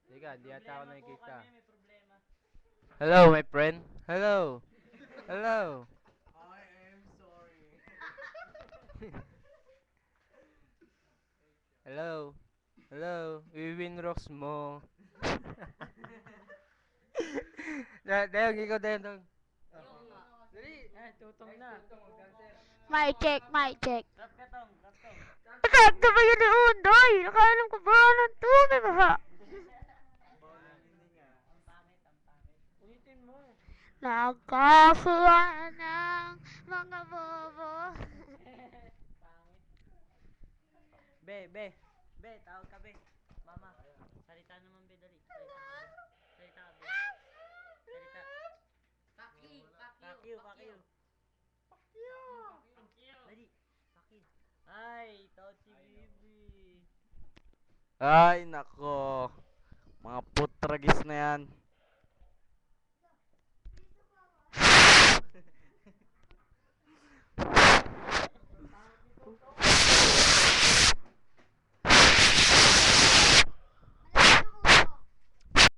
Teka, di ata ako nakikita. Hello, my friend. Hello. Hello. I am sorry. Hello. Hello. Wiwin rocks mo. Dayong, ikaw dayong. Dali. Tutong na. Mic check, mic check. Rap ka tong, rap tong. Sakto ba yun ni Undoy? Nakainom ko ba ng tubig ba? Bawal hindi nga. Ang pangit, ang pangit. Ulitin mo. Nagkasuwa ng mga bobo. Pangit. Be. Be, tawag ka be. Mama, salita naman be, dali. Salita ka be. Salita. Fuck you. Dali. Fuck you. Ay, Tochi Bibi. Ay, nako. Mga putragis na yan.